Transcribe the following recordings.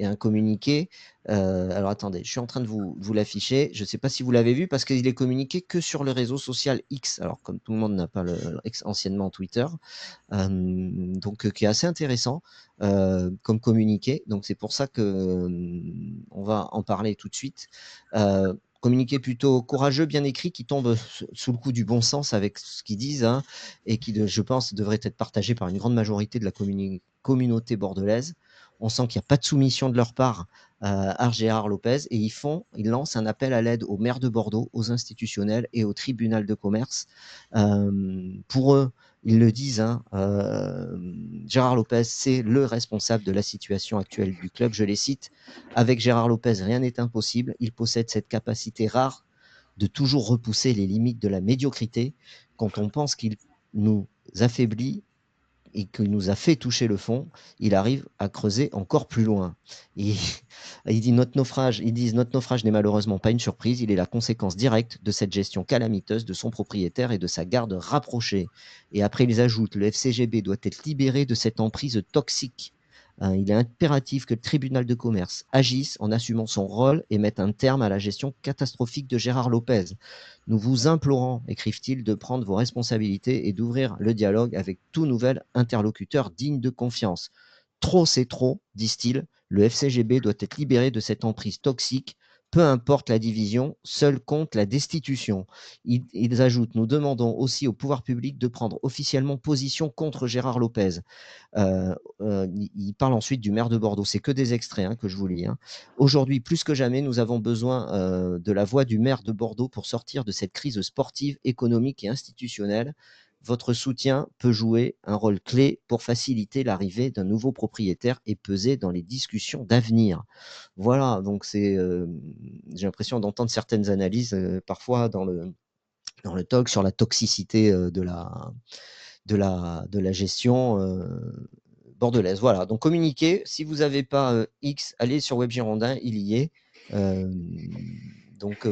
et un communiqué. Alors attendez, je suis en train de vous l'afficher. Je ne sais pas si vous l'avez vu parce qu'il est communiqué que sur le réseau social X. Alors comme tout le monde n'a pas le X, anciennement Twitter, donc qui est assez intéressant comme communiqué. Donc c'est pour ça que on va en parler tout de suite. Communiqué plutôt courageux, bien écrit, qui tombe sous le coup du bon sens avec ce qu'ils disent, hein, et qui, je pense, devrait être partagé par une grande majorité de la communauté bordelaise. On sent qu'il n'y a pas de soumission de leur part à Gérard Lopez, et ils lancent un appel à l'aide au maire de Bordeaux, aux institutionnels et au tribunal de commerce. Pour eux, ils le disent, hein, Gérard Lopez, c'est le responsable de la situation actuelle du club. Je les cite, avec Gérard Lopez, rien n'est impossible. Il possède cette capacité rare de toujours repousser les limites de la médiocrité. Quand on pense qu'il nous affaiblit et qu'il nous a fait toucher le fond, il arrive à creuser encore plus loin. Et, il dit ils disent notre naufrage n'est malheureusement pas une surprise, il est la conséquence directe de cette gestion calamiteuse de son propriétaire et de sa garde rapprochée. Et après, ils ajoutent le FCGB doit être libéré de cette emprise toxique. Il est impératif que le tribunal de commerce agisse en assumant son rôle et mette un terme à la gestion catastrophique de Gérard Lopez. Nous vous implorons, écrivent-ils, de prendre vos responsabilités et d'ouvrir le dialogue avec tout nouvel interlocuteur digne de confiance. Trop, c'est trop, disent-ils. Le FCGB doit être libéré de cette emprise toxique. Peu importe la division, seul compte la destitution. Ils ajoutent, nous demandons aussi au pouvoir public de prendre officiellement position contre Gérard Lopez. Il parle ensuite du maire de Bordeaux. C'est que des extraits que je vous lis. Aujourd'hui, plus que jamais, nous avons besoin de la voix du maire de Bordeaux pour sortir de cette crise sportive, économique et institutionnelle. Votre soutien peut jouer un rôle clé pour faciliter l'arrivée d'un nouveau propriétaire et peser dans les discussions d'avenir. Voilà, donc j'ai l'impression d'entendre certaines analyses parfois dans le talk sur la toxicité de la gestion bordelaise. Voilà, donc communiquez. Si vous n'avez pas X, allez sur Web Girondin, il y est. Donc,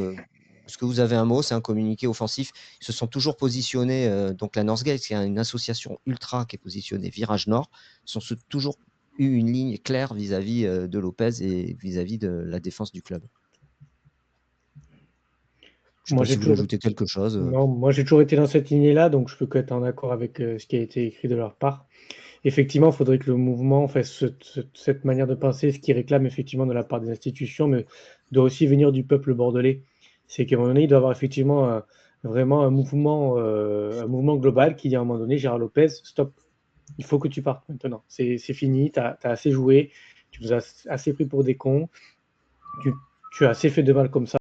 est-ce que vous avez un mot? C'est un communiqué offensif. Ils se sont toujours positionnés, donc la Northgate, qui est une association ultra qui est positionnée Virage Nord, toujours eu une ligne claire vis-à-vis de Lopez et vis-à-vis de la défense du club. Je ne sais Moi, pas si j'ai vous voulez toujours... ajouter quelque chose. Non, moi, j'ai toujours été dans cette lignée-là, donc je peux qu'être en accord avec ce qui a été écrit de leur part. Effectivement, il faudrait que le mouvement fasse cette manière de penser, ce qui réclame effectivement de la part des institutions, mais doit aussi venir du peuple bordelais. C'est qu'à un moment donné, il doit y avoir effectivement vraiment un mouvement global qui dit à un moment donné, Gérard Lopez, stop, il faut que tu partes maintenant. C'est fini, tu as assez joué, tu nous as assez pris pour des cons, tu as assez fait de mal comme ça.